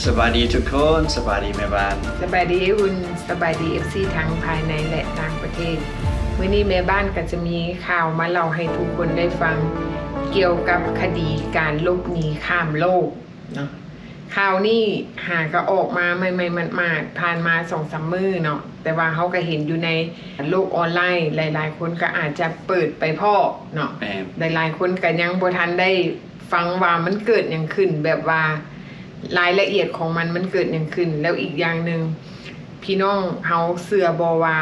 สวัสดีทุกคนสวัสดีแม่บ้านสบายดีอุ่นสบายดี FC ทั้งภายในและต่างประเทศมื้อนี้แม่บ้านก็จะมีข่าวมาเล่าให้ทุกคนได้ฟังเกี่ยวกับคดีการลบหนีข้ามโลกเนาะข่าวนี้หาก็ออกมาใหม่ๆมาผ่านมา 2-3 มื้อเนาะแต่ว่าเขาก็เห็นอยู่ในโลกออนไลน์หลายๆคนก็อาจจะเปิดไปพ่อเนาะหลายๆคนก็ยังบ่ทันได้ฟังว่ามันเกิดหยังขึ้นแบบว่ารายละเอียดของมันเกิดอย่างขึ้นแล้วอีกอย่างหนึ่งพี่น้องเฮาเสือบอว่า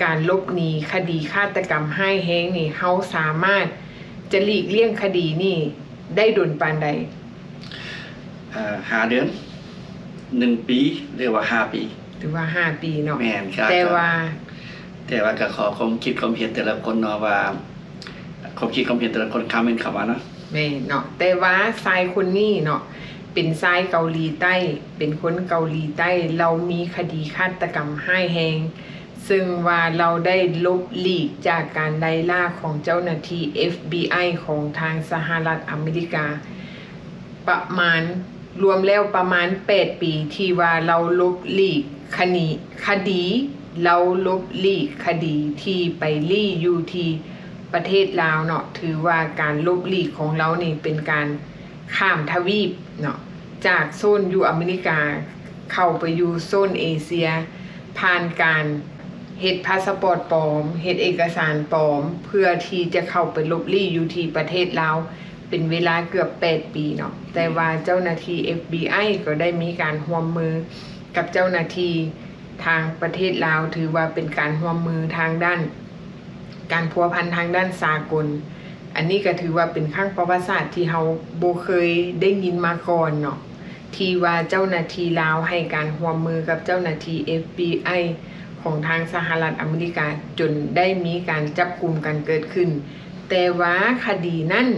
การลบหนีคดีฆาตกรรมให้แฮงนี่เฮาสามารถจะหลีกเลี่ยงคดีนี่ได้ดลปานใด5 เดือน1 ปีหรือว่า5 ปีหรือว่า5 ปีเนาะแม่นครับแต่ว่าก็ขอความคิดความเห็นแต่ละคนเนาะว่าความคิดความเห็นแต่ละคนคอมเมนต์เข้ามาเนาะแม่เนาะแต่ว่าชายคนนี้เนาะเป็นชายเกาหลีใต้เป็นคนเกาหลีใต้เรามีคดีฆาตกรรมให้แฮงซึ่งว่าเราได้ลบหลีกจากการไล่ล่าของเจ้าหน้าที่ FBI ของทางสหรัฐอเมริกาประมาณรวมแล้วประมาณ8 ปีที่ว่าเราลบหลีกคดีเราลบหลีกคดีที่ไปลี่อยู่ที่ประเทศลาวเนาะถือว่าการลบหลีกของเรานี่เป็นการข้ามทวีปเนาะจากโซนอยู่อเมริกาเข้าไปอยู่โซนเอเชียผ่านการเฮ็ดพาสปอร์ตปลอมเฮ็ดเอกสารปลอมเพื่อที่จะเข้าไปลบลี่อยู่ที่ประเทศลาวเป็นเวลาเกือบ8 ปีเนาะแต่ว่าเจ้าหน้าที่ FBI ก็ได้มีการร่วมมือกับเจ้าหน้าที่ทางประเทศลาวถือว่าเป็นการร่วมมือทางด้านการพัวพันทางด้านสากลอันนี้ก็ถือว่าเป็นครั้งประวัติศาสตร์ที่เราบ่เคยได้ยินมาก่อนเนาะที่ว่าเจ้าหน้าที่ลาวให้การร่วมมือกับเจ้าหน้าที่ FBI ของทางสหรัฐอเมริกาจนได้มีการจับกุมกันเกิดขึ้นแต่ว่าคดีนั้น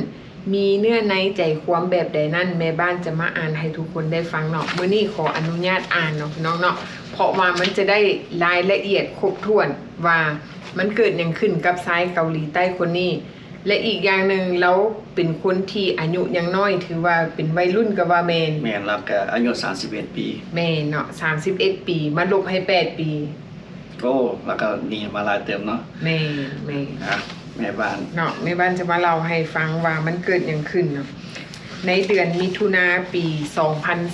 มีเนื้อในใจความแบบใดนั้นแม่บ้านจะมาอ่านให้ทุกคนได้ฟังเนาะมื้อนี้ขออนุญาตอ่านเนาะพี่น้องเนาะเพราะว่ามันจะได้รายละเอียดครบถ้วนว่ามันเกิดหยังขึ้นกับชายเกาหลีใต้คนนี้และอีกอย่างหนึ่งเราเป็นคนที่อายุยังน้อยถือว่าเป็นวัยรุ่นกับว่าแมนแล้วก็อายุ31 ปีแม่เนาะ31 ปีมาลบให้8 ปีโอ้แล้วก็นี่มาหลายเติมเนาะแม่แม่บ้านเนาะแม่บ้านจะมาเล่าให้ฟังว่ามันเกิดหยังขึ้นเนาะในเดือนมิถุนาปี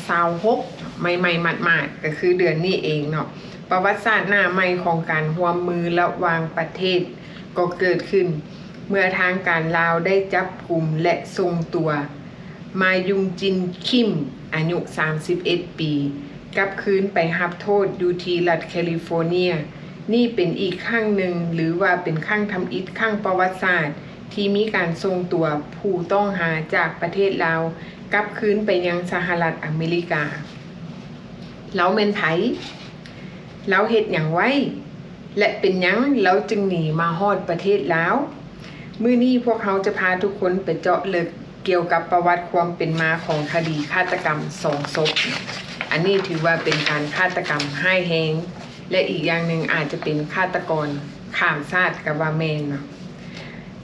2026ใหม่ๆหมาดๆก็คือเดือนนี้เองเนาะประวัติศาสตร์หน้าใหม่ของการร่วมมือระหว่างประเทศก็เกิดขึ้นเมื่อทางการลาวได้จับกุมและส่งตัวมายุงจินคิมอายุ31 ปีกลับคืนไปรับโทษอยู่ที่รัฐแคลิฟอร์เนียนี่เป็นอีกครั้งหนึ่งหรือว่าเป็นครั้งทำอิฐครั้งประวัติศาสตร์ที่มีการส่งตัวผู้ต้องหาจากประเทศลาวกลับคืนไปยังสหรัฐอเมริกาเราแม่นไผเราเฮ็ดหยังไว้และเป็นหยังเราจึงหนีมาฮอดประเทศลาวมื้อนี้พวกเขาจะพาทุกคนไปเจาะลึกเกี่ยวกับประวัติความเป็นมาของคดีฆาตกรรม2 ศพอันนี้ถือว่าเป็นการฆาตกรรมให้แฮงและอีกอย่างหนึ่งอาจจะเป็นฆาตกรข้ามชาติกับว่าแม่นเนาะ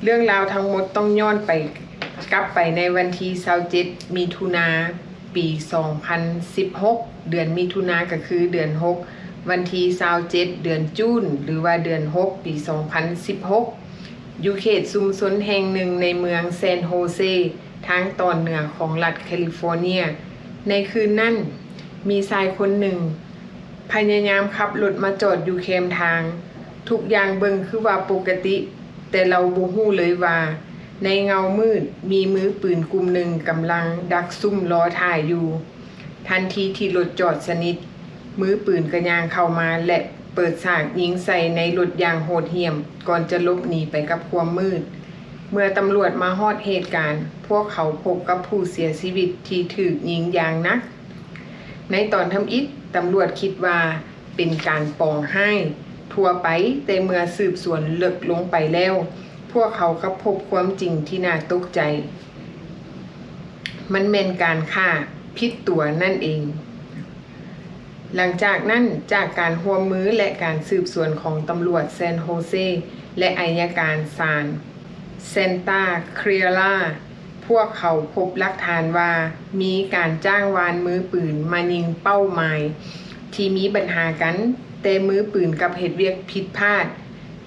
เรื่องราวทั้งหมดต้องย้อนไปกลับไปในวันที่27 มิถุนาปี2016เดือนมิถุนาก็คือเดือน6วันที่27เดือนจูนหรือว่าเดือน6ปี2016อยู่เขตชุมชนแห่งหนึ่งในเมืองแซนโฮเซทางตอนเหนือของรัฐแคลิฟอร์เนียในคืนนั้นมีชายคนหนึ่งพยายามขับรถมาจอดอยู่แคมทางทุกอย่างเบิ่งคือว่าปกติแต่เราบ่ฮู้เลยว่าในเงามืดมีมือปืนกลุ่มหนึ่งกำลังดักซุ่มล้อถ่ายอยู่ทันทีที่รถจอดสนิทมือปืนก็ย่างเข้ามาและเปิดฉากยิงใส่ในรถอย่างโหดเหี้ยมก่อนจะหลบหนีไปกับความมืดเมื่อตำรวจมาฮอดเหตุการณ์พวกเขาพบกับผู้เสียชีวิตที่ถูกยิงอย่างหนักในตอนทำอิฐตำรวจคิดว่าเป็นการปองให้ทั่วไปแต่เมื่อสืบสวนลึกลงไปแล้วพวกเขาก็พบความจริงที่น่าตกใจมันเป็นการฆ่าผิดตัวนั่นเองหลังจากนั้นจากการร่วมมือและการสืบสวนของตำรวจแซนโฮเซและอัยการศาลเซนตาครีล่าพ พวกเขาพบหลักฐานว่ามีการจ้างวานมือปืนมายิงเป้าหมายที่มีปัญหากันแต่มือปืนกับเหตุเวียกผิดพลาด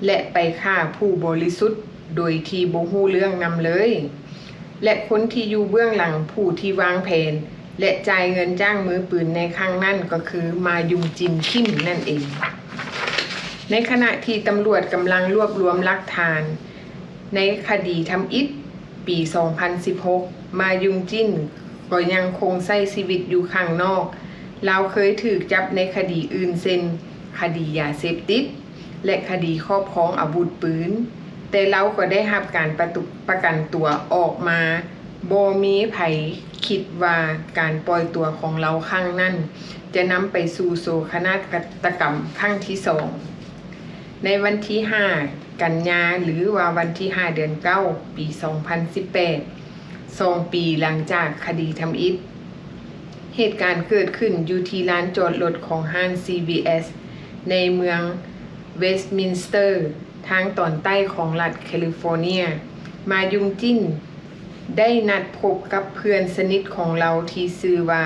และไปฆ่าผู้บริสุทธิ์โดยที่บ่ฮู้เรื่องนำเลยและคนที่อยู่เบื้องหลังผู้ที่วางแผนและจ่ายเงินจ้างมือปืนในครั้งนั้นก็คือมายุงจินคิมนั่นเองในขณะที่ตำรวจกำลังรวบรวมหลักฐานในคดีทำอิฐปี 2016 มายุงจินก็ยังคงใช้ชีวิตอยู่ข้างนอกเราเคยถูกจับในคดีอื่นเช่นคดียาเสพติดและคดีครอบครองอาวุธปืนแต่เราก็ได้รับการประกันตัวออกมาบ่มีไผคิดว่าการปล่อยตัวของเราครั้งนั้นจะนำไปสู่โศกนาฏกรรมครั้งที่2ในวันที่5กันยาหรือว่าวันที่5เดือน9ปี 2018 2 ปีหลังจากคดีทำอิฐเหตุการณ์เกิดขึ้นอยู่ที่ลานจอดรถของห้าง CVS ในเมืองเวสต์มินสเตอร์ทางตอนใต้ของรัฐแคลิฟอร์เนียมายุงจิ้นได้นัดพบกับเพื่อนสนิทของเราที่ชื่อว่า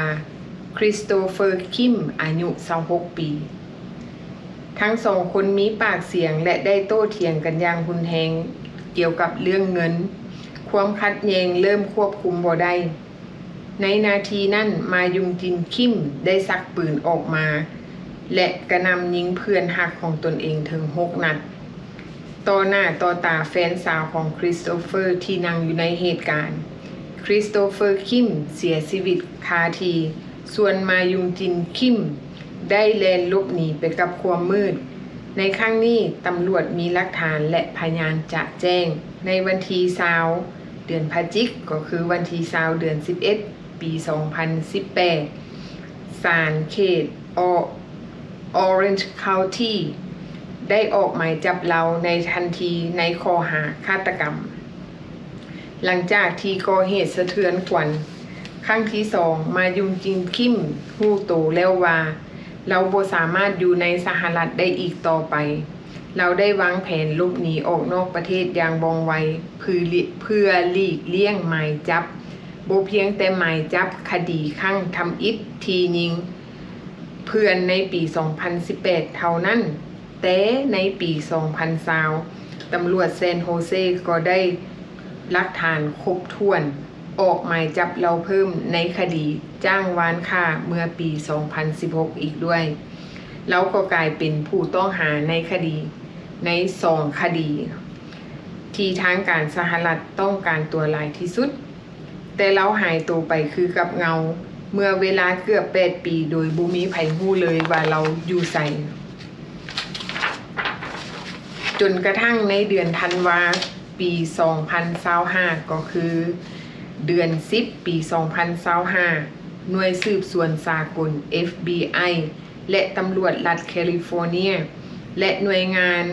คริสโตเฟอร์คิมอายุ26 ปีทั้งสองคนมีปากเสียงและได้โต้เถียงกันอย่างรุนแรงเกี่ยวกับเรื่องเงินความขัดแย้งเริ่มควบคุมบ่ได้ในนาทีนั้นมายุงจินคิมได้ชักปืนออกมาและกระหน่ำยิงเพื่อนหักของตนเองถึง6 นัดต่อหน้าต่อตาแฟนสาวของคริสโตเฟอร์ที่นั่งอยู่ในเหตุการณ์คริสโตเฟอร์คิมเสียชีวิตคาทีส่วนมายุงจินคิมได้แล่นหลบหนีไปกับความมืดในครั้งนี้ตำรวจมีหลักฐานและพยานจะแจ้งในวันที่20เดือนพฤศจิกายนก็คือวันที่20เดือน11ปี 2018 ศาลเขตOrange County ได้ออกหมายจับเราในทันทีในข้อหาฆาตกรรมหลังจากที่ก่อเหตุสะเทือนขวัญครั้งที่2มายุงจินคิมฮู้โตแล้วว่าเราบ่สามารถอยู่ในสหรัฐได้อีกต่อไปเราได้วางแผนหลบหนีออกนอกประเทศอย่างว่องไวเพื่อหลีกเลี่ยงหมายจับบ่เพียงแต่หมายจับคดีครั้งทำอิฐทียิงเพื่อนในปี 2018 เท่านั้นแต่ในปี 2020 ตำรวจเซนโฮเซก็ได้หลักฐานครบถ้วนออกหมายจับเราเพิ่มในคดีจ้างวานฆ่าเมื่อปี 2016 อีกด้วยเราก็กลายเป็นผู้ต้องหาในคดีใน2 คดีที่ทางการสหรัฐต้องการตัวหลายที่สุดแต่เราหายตัวไปคือกับเงาเมื่อเวลาเกือบ8 ปีโดยบ่มีไผฮู้เลยว่าเราอยู่ไสจนกระทั่งในเดือนธันวาปี 2025 ก็คือเดือน10 ปี 2025 หน่วยสืบสวนสากล FBI และตำรวจรัฐแคลิฟอร์เนียและหน่วยงาน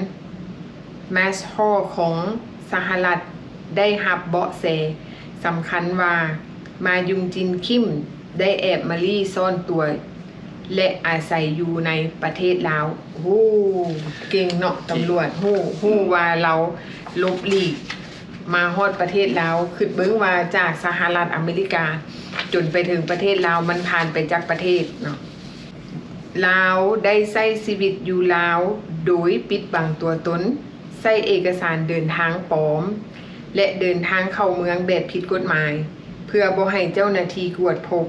แมสฮอลของสหรัฐได้รับเบาะแสสำคัญว่ามายุงจินคิมได้แอบมาลี่ซ่อนตัวและอาศัยอยู่ในประเทศลาวโอ้เก่งเนาะตำรวจฮู้ว่าเราลบหลีกมาฮอดประเทศลาวคิดเบิ่งว่าจากสหรัฐอเมริกาจนไปถึงประเทศลาวมันผ่านไปจากประเทศเนาะลาวได้ใช้ชีวิตอยู่ลาวโดยปิดบังตัวตนใช้เอกสารเดินทางปลอมและเดินทางเข้าเมืองแบบผิดกฎหมายเพื่อบ่ให้เจ้าหน้าที่ตรวจพบ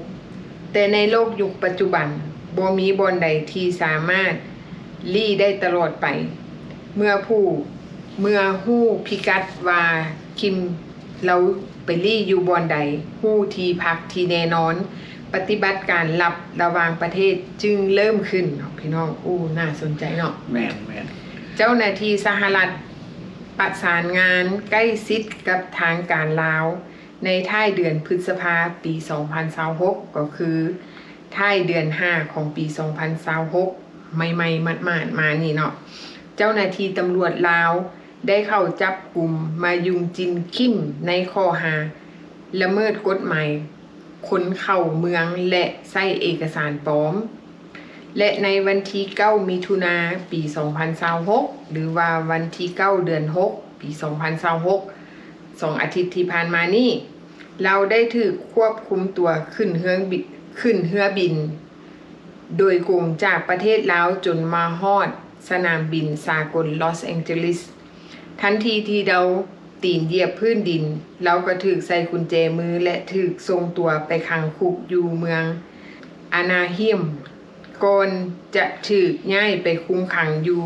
แต่ในโลกยุคปัจจุบันบ่มีบ่อนใดที่สามารถลี้ได้ตลอดไปเมื่อฮู้พิกัดว่าคิมเราไปลี้อยู่บ่อนใดฮู้ที่พักที่แน่นอนปฏิบัติการลับระหว่างประเทศจึงเริ่มขึ้นพี่น้องน่าสนใจเนาะแม่นเจ้าหน้าที่สหรัฐประสานงานใกล้ชิดกับทางการลาวในท้ายเดือนพฤษภาคมปี 2026 ก็คือท้ายเดือน5ของปี 2026 ใหม่ๆหมาดๆมานี่เนาะเจ้าหน้าที่ตำรวจลาวได้เข้าจับกลุ่มมายุงจินคิมในข้อหาละเมิดกฎหมายคนเข้าเมืองและใช้เอกสารปลอมและในวันที่9 มิถุนายน ปี 2026 หรือว่าวันที่9 เดือน 6 ปี 2026 2 อาทิตย์ที่ผ่านมานี้ เราได้ถูกควบคุมตัวขึ้นเรือบิน โดยกงจากประเทศลาวจนมาฮอดสนามบินสากลลอสแองเจลิสทันทีที่เราตีนเหยียบพื้นดินเราก็ถูกใส่กุญแจมือและถูกส่งตัวไปขังคุกอยู่เมืองอานาเฮียมก่อนจะถูกย้ายไปคุมขังอยู่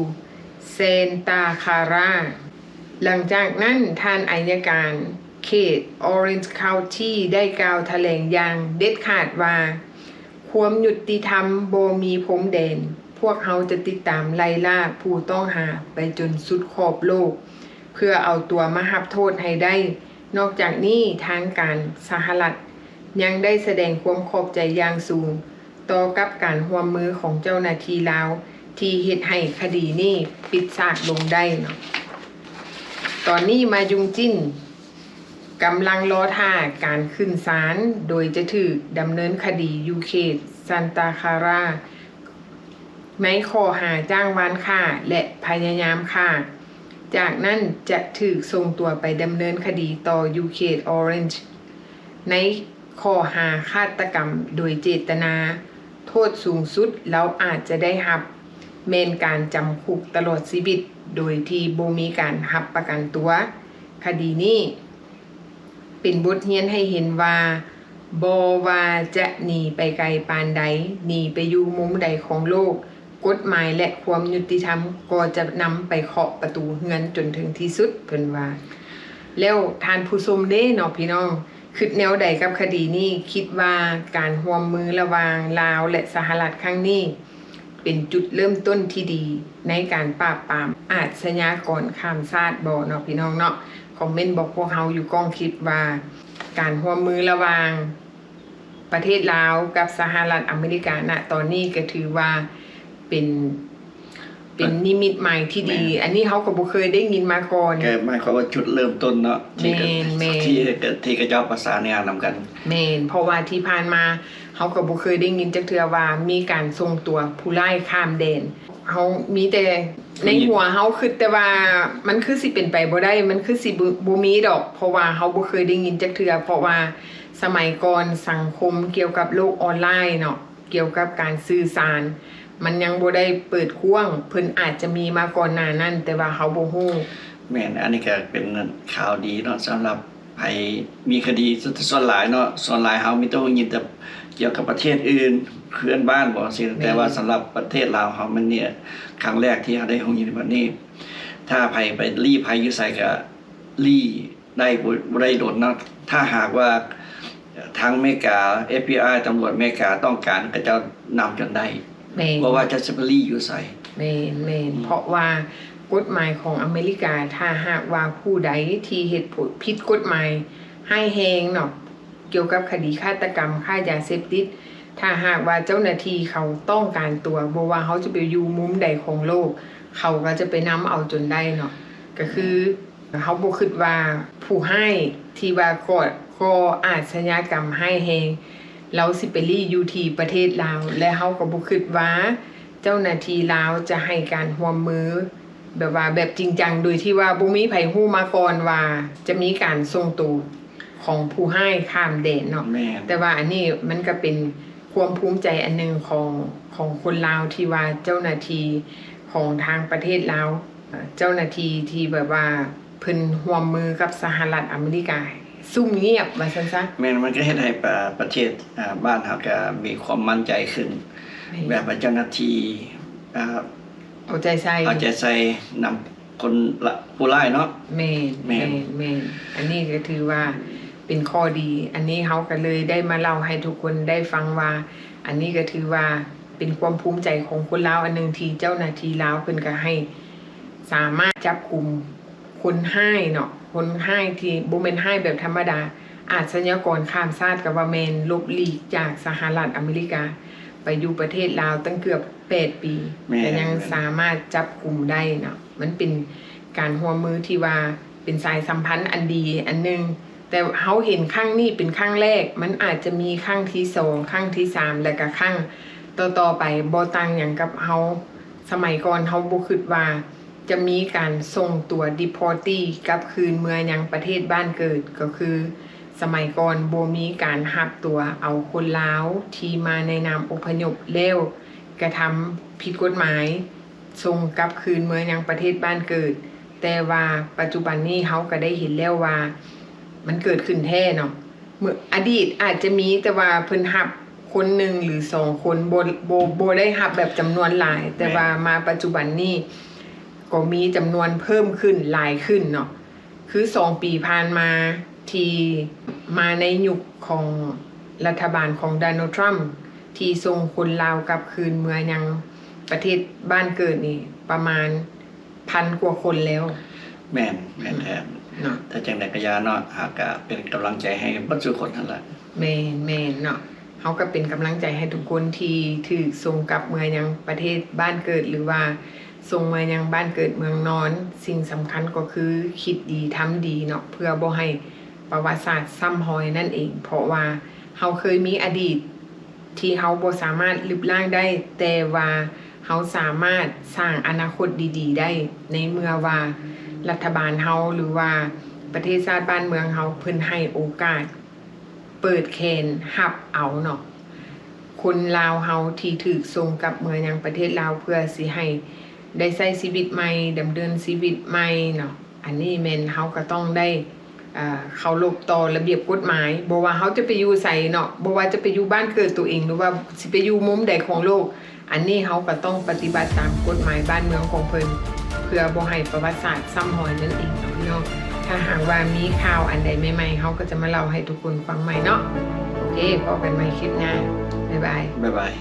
เซนตาคาราหลังจากนั้นท่านอัยการเขต Orange County ได้กล่าวแถลงอย่างเด็ดขาดว่าความยุติธรรมบ่มีพรมแดนพวกเขาจะติดตามไล่ล่าผู้ต้องหาไปจนสุดขอบโลกเพื่อเอาตัวมารับโทษให้ได้นอกจากนี้ทางการสหรัฐยังได้แสดงความขอบใจอย่างสูงต่อกับการร่วมมือของเจ้าหน้าที่ลาวที่เฮ็ดให้คดีนี้ปิดฉากลงได้เนาะตอนนี้มายุงจิ้นกำลังรอท่าการขึ้นศาลโดยจะถูกดำเนินคดีอยู่เขตซันตาคาราในข้อหาจ้างวานฆ่าและพยายามฆ่าจากนั้นจะถูกส่งตัวไปดำเนินคดีต่ออยู่เขตออเรนจ์ในข้อหาฆาตกรรมโดยเจตนาโทษสูงสุดแล้วอาจจะได้รับแม่นการจำคุกตลอดชีวิตโดยที่บ่มีการรับประกันตัวคดีนี้เป็นบทเรียนให้เห็นว่าบ่ว่าจะหนีไปไกลปานใดหนีไปอยู่มุมใดของโลกกฎหมายและความยุติธรรมก็จะนำไปเคาะประตูเฮือนจนถึงที่สุดเพิ่นว่าแล้วท่านผู้ชมเด้เนาะพี่น้องคิดแนวใดกับคดีนี้คิดว่าการร่วมมือระหว่างลาวและสหรัฐครั้งนี้เป็นจุดเริ่มต้นที่ดีในการปราบปรามอาชญากรข้ามชาติบ่เนาะพี่น้องเนาะคอมเมนต์บอกพวกเฮาอยู่กองคิดว่าการร่วมมือระหว่างประเทศลาวกับสหรัฐอเมริกาณตอนนี้ก็ถือว่าเป็นนิมิตใหม่ที่ดีอันนี้เขาก็บ่เคยได้ยินมาก่อนก็หมายความว่าจุดเริ่มต้นเนาะที่กระเจ้าประสานงานนำกันแม่นเพราะว่าที่ผ่านมาเขาก็บ่เคยได้ยินจักเทื่อว่ามีการส่งตัวผู้ร้ายข้ามแดนเขามีแต่ในหัวเขาคิดแต่ว่ามันคือสิเป็นไปบ่ได้มันคือสิบ่มีดอกเพราะว่าเขาบ่เคยได้ยินจักเทื่อเพราะว่าสมัยก่อนสังคมเกี่ยวกับโลกออนไลน์เนาะเกี่ยวกับการสื่อสารมันยังบ่ได้เปิดกว้างเพิ่นอาจจะมีมาก่อนหน้านั้นแต่ว่าเขาบ่ฮู้แม่นอันนี้ก็เป็นข่าวดีเนาะสำหรับไผมีคดีส่วนหลายเนาะส่วนหลายเฮามีแต่ยินแต่เกี่ยวกับประเทศอื่นเพื่อนบ้านบ่ซิแต่ว่าสำหรับประเทศลาวเฮามันเนี่ยครั้งแรกที่เฮาได้ยินแบบนี้ถ้าไผไปลี้ภัยอยู่ไสก็ลี้ได้บ่ได้โดนเนาะถ้าหากว่าทางอเมริกา FBI ตำรวจอเมริกาต้องการก็จะนำจนได้เพราะว่าจะสเปรีอยู่ใส่แม่นเพราะว่ากฎหมายของอเมริกาถ้าหากว่าผู้ใดที่เฮ็ดผิดกฎหมายให้แฮงเนาะเกี่ยวกับคดีฆาตกรรมค้ายาเสพติดถ้าหากว่าเจ้าหน้าที่เขาต้องการตัวบ่ว่าเขาจะไปอยู่มุมใดของโลกเขาก็จะไปนำเอาจนได้เนาะก็คือเขาบ่คิดว่าผู้ให้ที่ว่าก็อาชญากรรมให้แฮงเราสิไปรีอยู่ที่ประเทศลาวและเฮาก็บ่คิดว่าเจ้าหน้าที่ลาวจะให้การร่วมมือแบบว่าแบบจริงจังโดยที่ว่าบ่มีไผฮู้มาก่อนว่าจะมีการส่งตัวของผู้ให้ข้ามแดนเนาะแต่ว่าอันนี้มันก็เป็นความภูมิใจอันนึงของคนลาวที่ว่าเจ้าหน้าที่ของทางประเทศลาวเจ้าหน้าที่ที่แบบว่าเพิ่นร่วมมือกับสหรัฐอเมริกาซุ่มเงียบว่าซั่นซะแม่นมันก็เฮ็ดให้ประเทศบ้านเฮาก็มีความมั่นใจขึ้นแบบว่าเจ้าหน้าที่เอาใจใส่นำคนผู้ร้ายเนาะแม่นอันนี้ก็ถือว่าเป็นข้อดีอันนี้เฮาก็เลยได้มาเล่าให้ทุกคนได้ฟังว่าอันนี้ก็ถือว่าเป็นความภูมิใจของคนลาวอันนึงที่เจ้าหน้าที่ลาวเพิ่นก็ให้สามารถจับกุมคนให้เนาะคนให้ที่บ่แม่นให้แบบธรรมดาอาชญากรข้ามชาติก็ว่าแม่นลบลี้จากสหรัฐอเมริกาไปอยู่ประเทศลาวตั้งเกือบ8ปีแต่ยังสามารถจับกุมได้เนาะมันเป็นการร่วมมือที่ว่าเป็นสายสัมพันธ์อันดีอันนึงแต่เฮาเห็นครั้งนี้เป็นครั้งแรกมันอาจจะมีครั้งที่2ครั้งที่3แล้วก็ครั้งต่อๆไปบ่ต่างหยังกับเฮาสมัยก่อนเฮาบ่คิดว่าจะมีการส่งตัว deportee กลับคืนเมืองยังประเทศบ้านเกิดก็คือ สมัยก่อนบ่มีการรับตัวเอาคนลาวที่มาในนามอพยพแล้วกระทำผิดกฎหมายส่งกลับคืนเมืองยังประเทศบ้านเกิดแต่ว่าปัจจุบันนี้เฮาก็ได้เห็นแล้วว่ามันเกิดขึ้นแท้เนาะเมื่ออดีตอาจจะมีแต่ว่าเพิ่นรับคนหนึ่งหรือ2คนบ่ได้รับแบบจำนวนหลาย แต่ว่ามาปัจจุบันนี้ก็มีจำนวนเพิ่มขึ้นหลายขึ้นเนาะคือ2ปีผ่านมาที่มาในยุคของรัฐบาลของโดนัลด์ทรัมป์ที่ส่งคนลาวกลับคืนเมืองยังประเทศบ้านเกิดนี่ประมาณ1,000 กว่าคนแล้วแม่นแท้ เนาะแต่จังได๋ก็อย่าเนาะหากก็เป็นกำลังใจให้เบิดทุกคนนั่นแหละ แม่นเนาะเฮาก็เป็นกำลังใจให้ทุกคนที่ถูกส่งกลับเมืองยังประเทศบ้านเกิดหรือว่าส่งมายังบ้านเกิดเมืองนอนสิ่งสำคัญก็คือคิดดีทำดีเนาะเพื่อบ่ให้ประวัติศาสตร์ซ้ำรอยนั่นเองเพราะว่าเฮาเคยมีอดีตที่เฮาบ่สามารถลบล้างได้แต่ว่าเฮาสามารถสร้างอนาคตดีๆได้ในเมื่อว่ารัฐบาลเฮาหรือว่าประเทศชาติบ้านเมืองเฮาเพิ่นให้โอกาสเปิดแขนรับเอาเนาะคนลาวเฮาที่ถูกส่งกลับเมืองยังประเทศลาวเพื่อสิให้ได้ใช้ชีวิตใหม่ดำเนินชีวิตใหม่เนาะอันนี้แม่นเฮาก็ต้องได้เคารพต่อระเบียบกฎหมายบ่ว่าเฮาจะไปอยู่ไสเนาะบ่ว่าจะไปอยู่บ้านเกิดตัวเองหรือว่าสิไปอยู่มุมใดของโลกอันนี้เฮาก็ต้องปฏิบัติตามกฎหมายบ้านเมืองของเพิ่นเพื่อบ่ให้ประวัติศาสตร์ซ้ำรอยนั่นเองเนาะพี่น้องถ้าหากว่ามีข่าวอันใดใหม่ๆเฮาก็จะมาเล่าให้ทุกคนฟังใหม่เนาะโอเคพบกันใหม่คลิปหน้าบ๊ายบาย